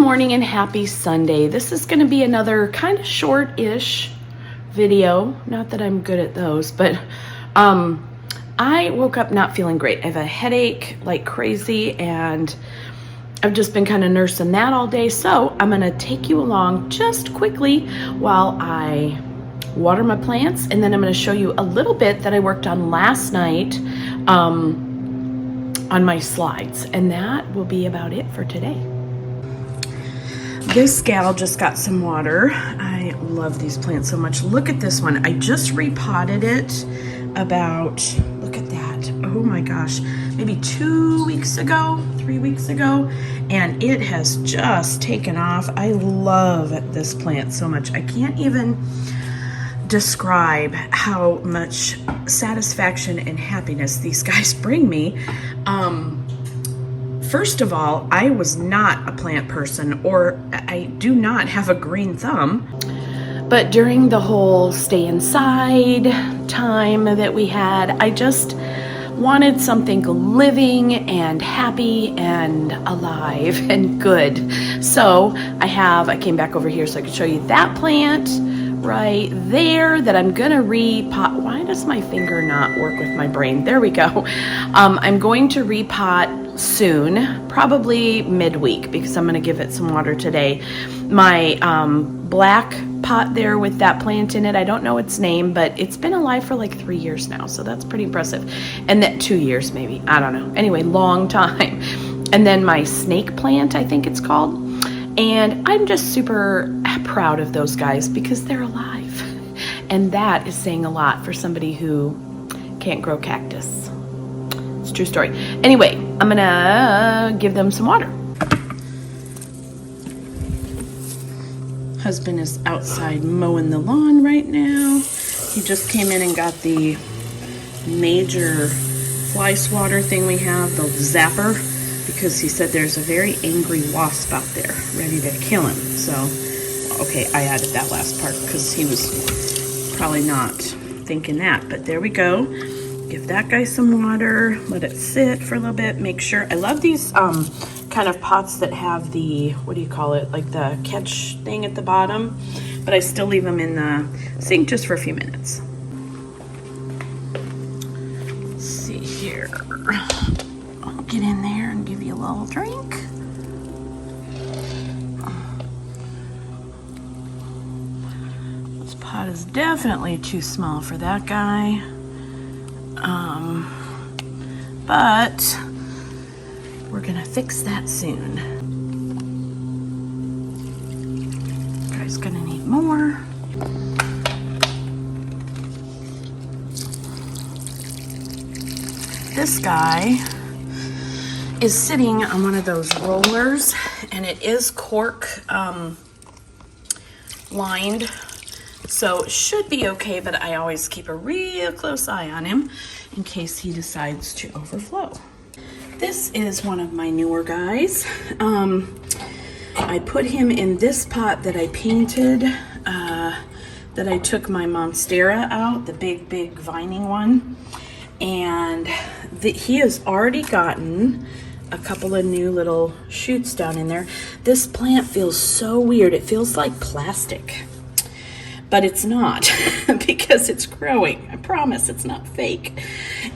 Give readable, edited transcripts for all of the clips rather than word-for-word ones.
morning and happy Sunday. This is going to be another kind of short-ish video. Not that I'm good at those, but I woke up not feeling great. I have a headache like crazy, and I've just been kind of nursing that all day. So I'm going to take you along just quickly while I water my plants, and then I'm going to show you a little bit that I worked on last night on my slides, and that will be about it for today. This gal just got some water. I love these plants so much. Look at this one. I just repotted it about, look at that. Oh my gosh, maybe 2 weeks ago, 3 weeks ago, and it has just taken off. I love this plant so much. I can't even describe how much satisfaction and happiness these guys bring me. First of all, I was not a plant person, or I do not have a green thumb. But during the whole stay inside time that we had, I just wanted something living and happy and alive and good. So I came back over here so I could show you that plant right there that I'm gonna repot. Why does my finger not work with my brain? There we go. I'm going to repot soon, probably midweek, because I'm gonna give it some water today. My black pot there with that plant in it, I don't know its name, but it's been alive for like 3 years now, so that's pretty impressive. And that 2 years maybe, I don't know. Anyway, long time. And then my snake plant, I think it's called. And I'm just super proud of those guys because they're alive. And that is saying a lot for somebody who can't grow cactus. It's a true story. Anyway, I'm gonna give them some water. Husband is outside mowing the lawn right now. He just came in and got the major fly swatter thing we have, the zapper, because he said there's a very angry wasp out there ready to kill him. So, okay, I added that last part because he was probably not thinking that, but there we go. Give that guy some water, let it sit for a little bit, make sure. I love these kind of pots that have the, what do you call it, like the catch thing at the bottom, but I still leave them in the sink just for a few minutes. Let's see here. I'll get in there and give you a little drink. This pot is definitely too small for that guy. But we're gonna fix that soon. Guy's gonna need more. This guy is sitting on one of those rollers, and it is cork lined, so it should be okay, but I always keep a real close eye on him in case he decides to overflow. This is one of my newer guys. I put him in this pot that I painted, that I took my monstera out, the big vining one, and he has already gotten a couple of new little shoots down in there. This plant feels so weird. It feels like plastic, but it's not because it's growing. I promise it's not fake.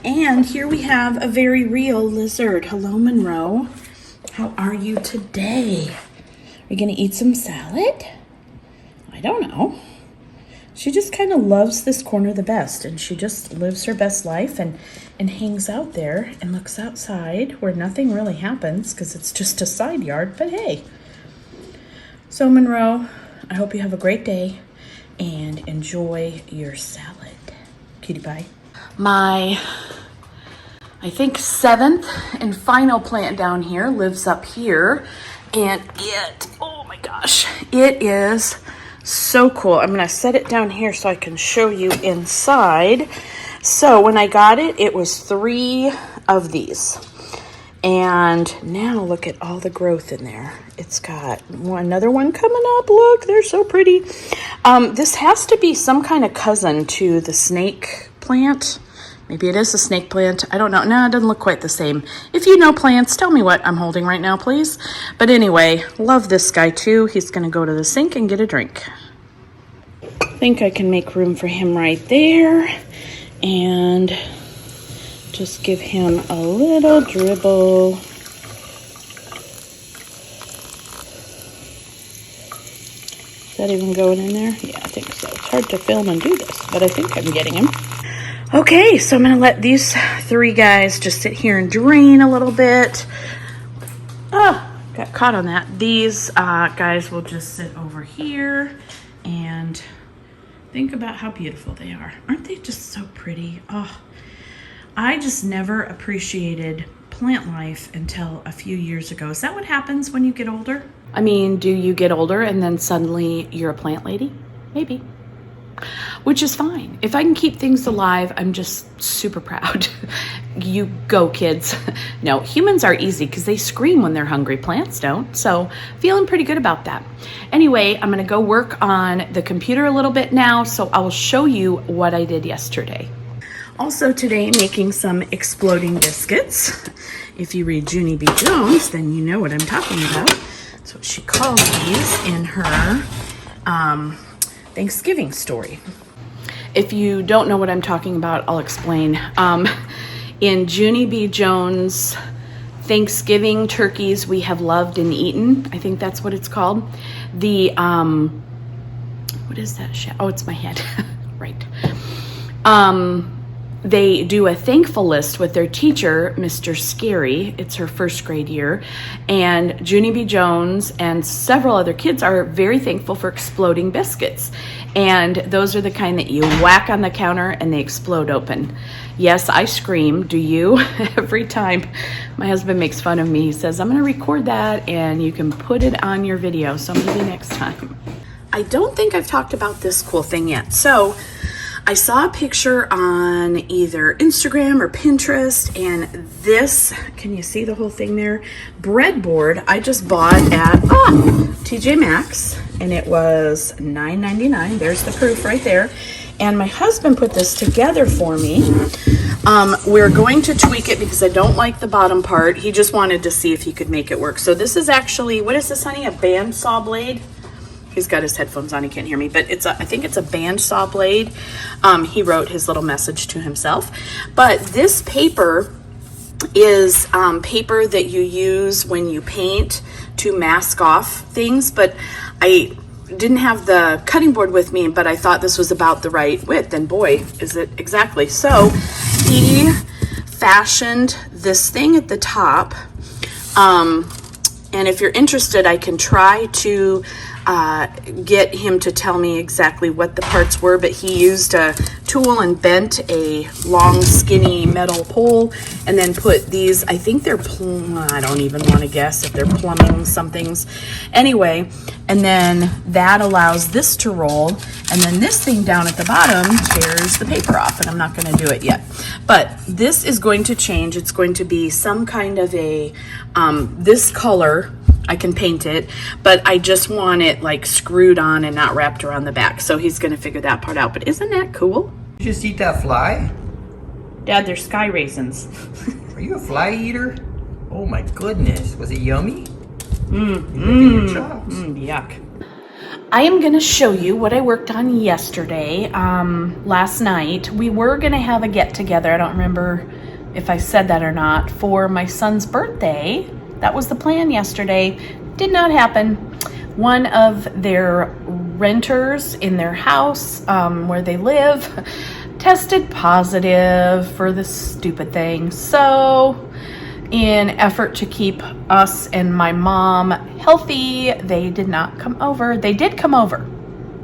And here we have a very real lizard. Hello, Monroe. How are you today? Are you gonna eat some salad? I don't know. She just kind of loves this corner the best, and she just lives her best life and hangs out there and looks outside where nothing really happens because it's just a side yard, but hey. So Monroe, I hope you have a great day and enjoy your salad. Cutie pie. My, I think, 7th and final plant down here lives up here, and oh my gosh, it is so cool. I'm gonna set it down here so I can show you inside. So when I got it, it was 3 of these. And now look at all the growth in there. It's got another one coming up. Look, they're so pretty. This has to be some kind of cousin to the snake plant Maybe it is a snake plant. I don't know. No, it doesn't look quite the same. If you know plants, tell me what I'm holding right now, please. But anyway, love this guy too. He's gonna go to the sink and get a drink. I think I can make room for him right there. And just give him a little dribble. Is that even going in there? Yeah, I think so. It's hard to film and do this, but I think I'm getting him. Okay, so I'm gonna let these three guys just sit here and drain a little bit. Oh, got caught on that. These guys will just sit over here and think about how beautiful they are. Aren't they just so pretty? Oh, I just never appreciated plant life until a few years ago. Is that what happens when you get older? I mean, do you get older and then suddenly you're a plant lady? Maybe. Which is fine. If I can keep things alive, I'm just super proud. You go, kids. No, humans are easy because they scream when they're hungry. Plants don't. So feeling pretty good about that. Anyway, I'm going to go work on the computer a little bit now. So I will show you what I did yesterday. Also today, making some exploding biscuits. If you read Junie B. Jones, then you know what I'm talking about. That's what she calls these in her Thanksgiving story. If you don't know what I'm talking about, I'll explain. In Junie B. Jones' Thanksgiving turkeys we have loved and eaten, I think that's what it's called. The, what is that shit? Oh, it's my head. Right. They do a thankful list with their teacher, Mr. Scary. It's her first grade year. And Junie B. Jones and several other kids are very thankful for exploding biscuits. And those are the kind that you whack on the counter and they explode open. Yes, I scream. Do you? Every time my husband makes fun of me, he says, I'm going to record that and you can put it on your video. So maybe next time. I don't think I've talked about this cool thing yet. So I saw a picture on either Instagram or Pinterest, and this, can you see the whole thing there? Breadboard I just bought at TJ Maxx, and it was $9.99. There's the proof right there. And my husband put this together for me. We're going to tweak it because I don't like the bottom part. He just wanted to see if he could make it work. So this is actually, what is this, honey? A bandsaw blade? He's got his headphones on, he can't hear me, but it's I think it's a bandsaw blade. He wrote his little message to himself. But this paper is paper that you use when you paint to mask off things, but I didn't have the cutting board with me, but I thought this was about the right width, and boy, is it exactly. So he fashioned this thing at the top, and if you're interested, I can try to get him to tell me exactly what the parts were, but he used a tool and bent a long skinny metal pole and then put these, I think they're I don't even want to guess if they're plumbing somethings. Anyway, and then that allows this to roll, and then this thing down at the bottom tears the paper off, and I'm not going to do it yet. But this is going to change. It's going to be some kind of a this color. I can paint it, but I just want it like screwed on and not wrapped around the back. So he's going to figure that part out. But isn't that cool? You just eat that fly? Dad, they're sky raisins. Are you a fly eater? Oh my goodness. Was it yummy? Yuck. I am going to show you what I worked on yesterday. Last night, we were going to have a get together. I don't remember if I said that or not, for my son's birthday. That was the plan yesterday. Did not happen. One of their renters in their house where they live tested positive for this stupid thing. So in effort to keep us and my mom healthy, they did not come over. They did come over.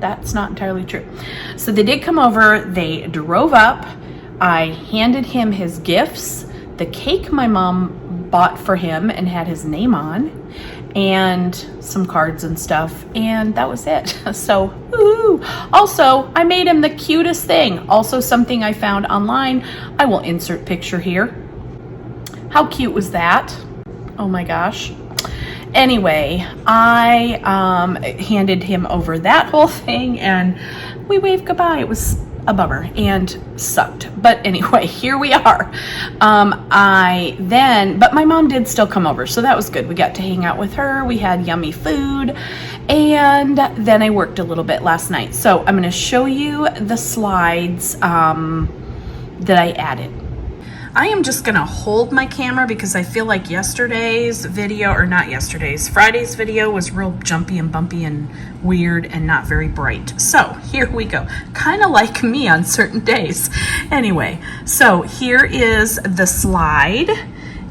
That's not entirely true. So they did come over. They drove up. I handed him his gifts, the cake my mom bought for him and had his name on, and some cards and stuff, and that was it. So, woo-hoo. Also, I made him the cutest thing. Also, something I found online. I will insert picture here. How cute was that? Oh my gosh. Anyway, I handed him over that whole thing, and we waved goodbye. It was a bummer and sucked. But anyway, here we are. But my mom did still come over, so that was good. We got to hang out with her. We had yummy food, and then I worked a little bit last night. So I'm going to show you the slides that I added. I am just gonna hold my camera because I feel like Friday's video was real jumpy and bumpy and weird and not very bright. So here we go. Kind of like me on certain days. Anyway, so here is the slide.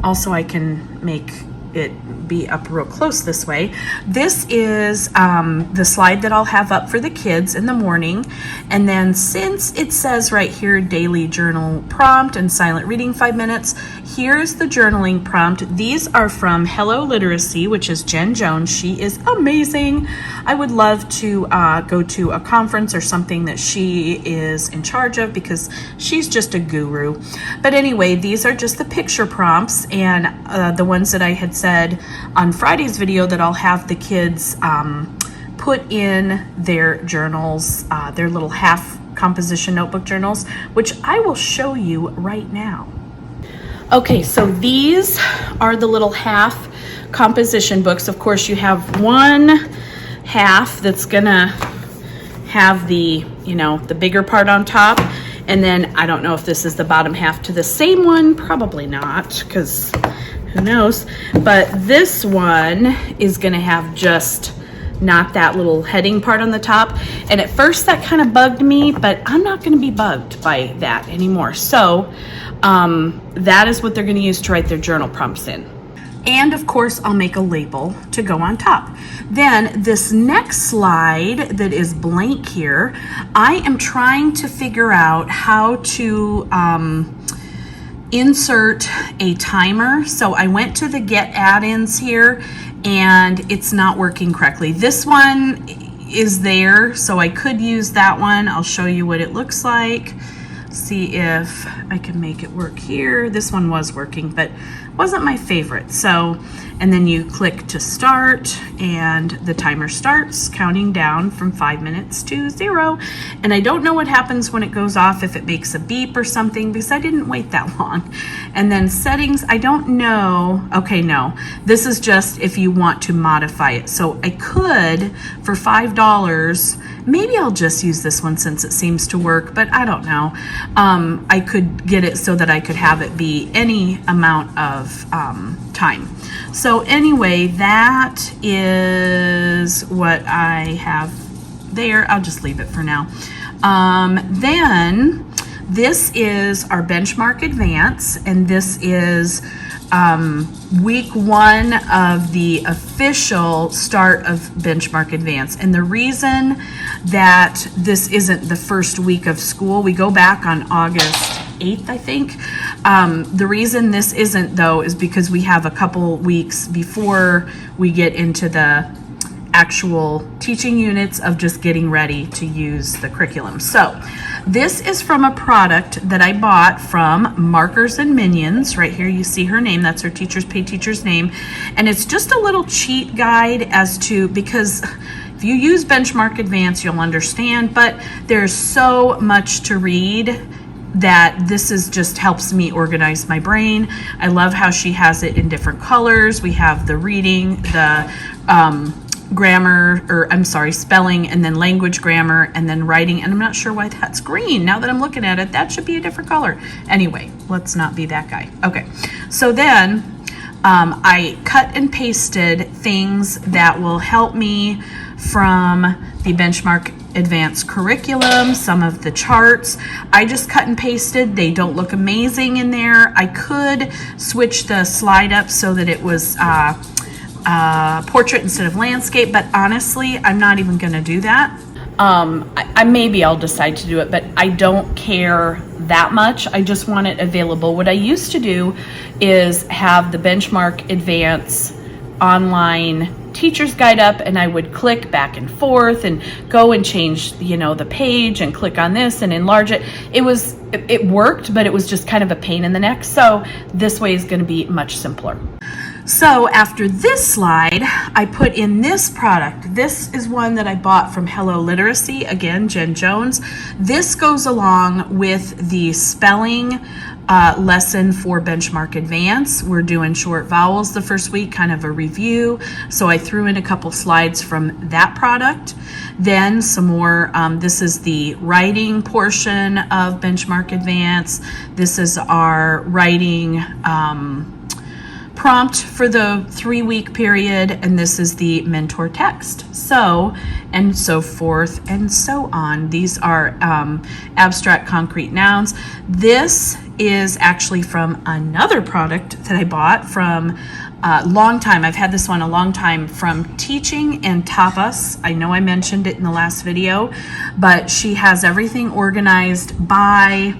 Also, I can make it be up real close this way. This is the slide that I'll have up for the kids in the morning. And then since it says right here, daily journal prompt and silent reading 5 minutes, here's the journaling prompt. These are from Hello Literacy, which is Jen Jones. She is amazing. I would love to go to a conference or something that she is in charge of because she's just a guru. But anyway, these are just the picture prompts, and the ones that I had said on Friday's video that I'll have the kids put in their journals, their little half composition notebook journals, which I will show you right now. Okay, so these are the little half composition books. Of course, you have one half that's gonna have the, the bigger part on top. And then I don't know if this is the bottom half to the same one, probably not, because who knows? But this one is gonna have just not that little heading part on the top. And at first that kind of bugged me, but I'm not gonna be bugged by that anymore. So that is what they're gonna use to write their journal prompts in. And of course, I'll make a label to go on top. Then this next slide that is blank here, I am trying to figure out how to insert a timer. So I went to the get add-ins here and it's not working correctly. This one is there, so I could use that one. I'll show you what it looks like. See if I can make it work here. This one was working, but wasn't my favorite. So, and then you click to start and the timer starts counting down from 5 minutes to 0. And I don't know what happens when it goes off, if it makes a beep or something, because I didn't wait that long. And then settings, I don't know. Okay, no, this is just if you want to modify it. So I could, for $5, maybe I'll just use this one since it seems to work, but I don't know. I could get it so that I could have it be any amount of time. So anyway, that is what I have there. I'll just leave it for now. Then this is our benchmark advance, and this is week 1 of the official start of benchmark advance. And the reason that this isn't the first week of school, we go back on August 8th, I think. The reason this isn't though is because we have a couple weeks before we get into the actual teaching units of just getting ready to use the curriculum. So this is from a product that I bought from Markers and Minions. Right here you see her name, that's her Teachers Pay Teachers name. And it's just a little cheat guide as to, because if you use Benchmark Advance you'll understand, but there's so much to read that this is just helps me organize my brain. I love how she has it in different colors. We have the reading, the spelling, and then language grammar, and then writing. And I'm not sure why that's green. Now that I'm looking at it, that should be a different color. Anyway, let's not be that guy. Okay, so then I cut and pasted things that will help me from the Benchmark Advanced curriculum, some of the charts. I just cut and pasted. They don't look amazing in there. I could switch the slide up so that it was portrait instead of landscape, but honestly, I'm not even going to do that. Maybe I'll decide to do it, but I don't care that much. I just want it available. What I used to do is have the Benchmark Advance online teacher's guide up, and I would click back and forth and go and change, the page and click on this and enlarge it. It worked, but it was just kind of a pain in the neck. So this way is going to be much simpler. So after this slide, I put in this product. This is one that I bought from Hello Literacy, again, Jen Jones. This goes along with the spelling lesson for Benchmark Advance. We're doing short vowels the first week, kind of a review. So I threw in a couple slides from that product. Then some more, this is the writing portion of Benchmark Advance. This is our writing prompt for the 3-week period, and this is the mentor text. So, and so forth and so on. These are abstract concrete nouns. This is actually from another product that I bought from a long time. I've had this one a long time, from Teaching and Tapas. I know I mentioned it in the last video, but she has everything organized by,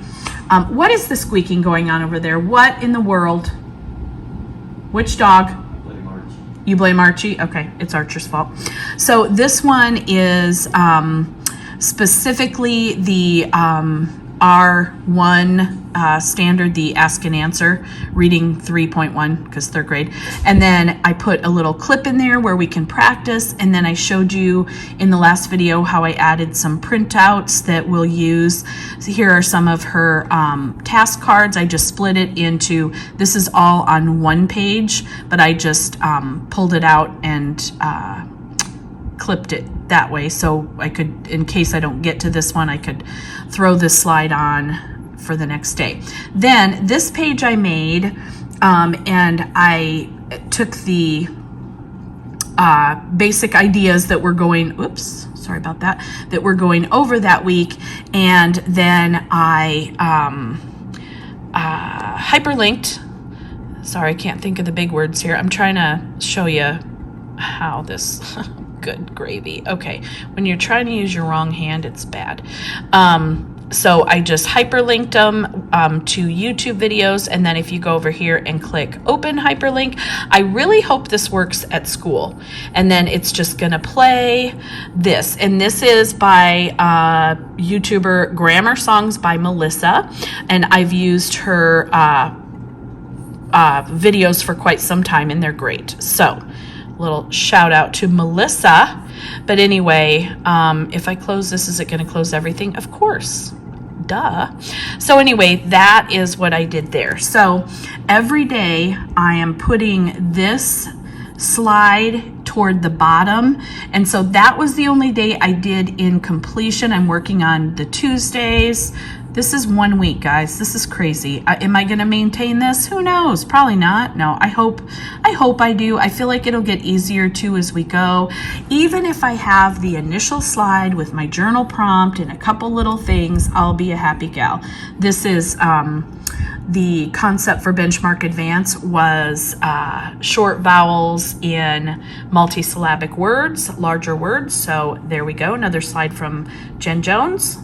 what is the squeaking going on over there? What in the world? Which dog? Blame Archie. You blame Archie? Okay, it's Archer's fault. So this one is specifically the R1 standard, the ask and answer, reading 3.1 because third grade. And then I put a little clip in there where we can practice. And then I showed you in the last video how I added some printouts that we'll use. So here are some of her task cards. I just split it into, this is all on one page, but I just pulled it out and clipped it that way, so I could, in case I don't get to this one, I could throw this slide on for the next day. Then this page I made, and I took the basic ideas that we're going, oops, sorry about that, that we're going over that week, and then I hyperlinked, sorry, I can't think of the big words here. I'm trying to show you how this, good gravy. Okay, when you're trying to use your wrong hand, it's bad. So I just hyperlinked them to YouTube videos, and then if you go over here and click open hyperlink, I really hope this works at school. And then it's just gonna play this, and this is by YouTuber Grammar Songs by Melissa, and I've used her videos for quite some time, and they're great. So little shout out to Melissa. But anyway, if I close this, is it going to close everything? Of course, duh. So anyway, that is what I did there. So every day I am putting this slide toward the bottom, and so that was the only day I did in completion. I'm working on the Tuesdays. This is 1 week, guys. This is crazy. Am I going to maintain this? Who knows? Probably not. No, I hope I do. I feel like it'll get easier too as we go. Even if I have the initial slide with my journal prompt and a couple little things, I'll be a happy gal. This is the concept for Benchmark Advance was short vowels in multisyllabic words, larger words. So there we go. Another slide from Jen Jones.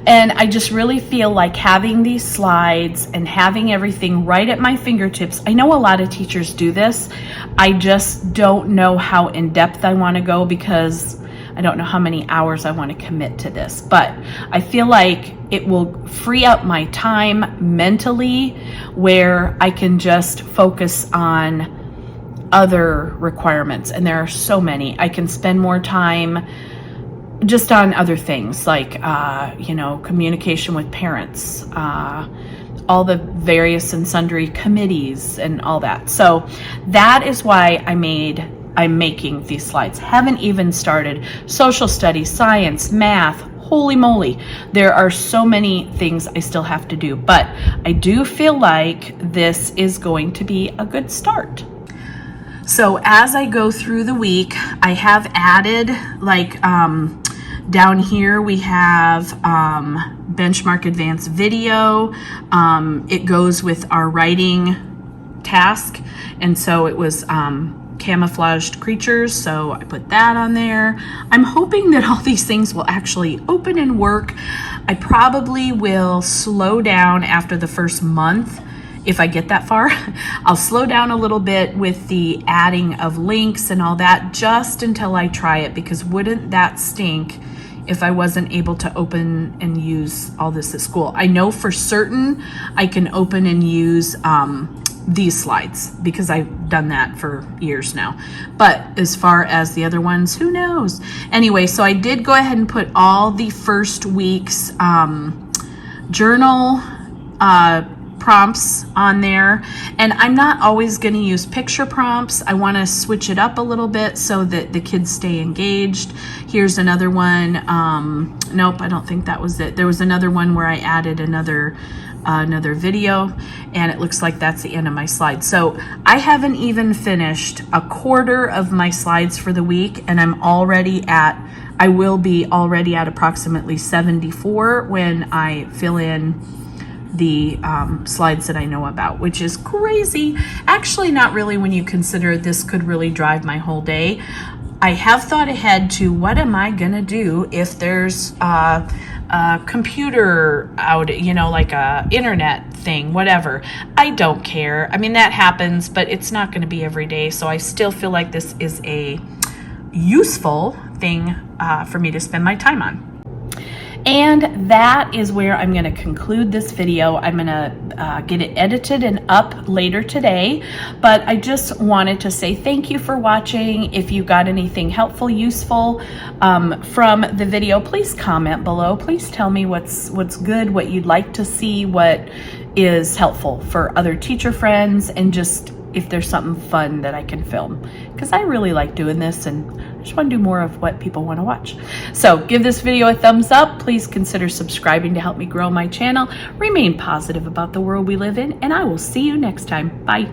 And I just really feel like having these slides and having everything right at my fingertips. I know a lot of teachers do this. I just don't know how in depth I want to go because I don't know how many hours I want to commit to this. But I feel like it will free up my time mentally where I can just focus on other requirements. And there are so many. I can spend more time just on other things like, communication with parents, all the various and sundry committees and all that. So that is why I'm making these slides. Haven't even started social studies, science, math. Holy moly. There are so many things I still have to do, but I do feel like this is going to be a good start. So as I go through the week, I have added down here we have Benchmark Advance video. It goes with our writing task, and so it was camouflaged creatures, so I put that on there. I'm hoping that all these things will actually open and work. I probably will slow down after the first month. If I get that far, I'll slow down a little bit with the adding of links and all that just until I try it, because wouldn't that stink if I wasn't able to open and use all this at school. I know for certain I can open and use these slides because I've done that for years now. But as far as the other ones, who knows? Anyway, so I did go ahead and put all the first week's journal prompts on there, and I'm not always going to use picture prompts. I want to switch it up a little bit so that the kids stay engaged. Here's another one. Nope, I don't think that was it. There was another one where I added another video, and it looks like that's the end of my slides. So I haven't even finished a quarter of my slides for the week, and I will be already at approximately 74 when I fill in the slides that I know about, which is crazy. Actually, not really when you consider this could really drive my whole day. I have thought ahead to what am I gonna do if there's a computer out, like a internet thing, whatever. I don't care. I mean, that happens, but it's not going to be every day. So I still feel like this is a useful thing for me to spend my time on. And that is where I'm going to conclude this video. I'm going to get it edited and up later today, but I just wanted to say thank you for watching. If you got anything helpful, useful from the video, please comment below. Please tell me what's good, what you'd like to see, what is helpful for other teacher friends, and just if there's something fun that I can film, because I really like doing this and I just want to do more of what people want to watch. So give this video a thumbs up. Please consider subscribing to help me grow my channel. Remain positive about the world we live in, and I will see you next time. Bye.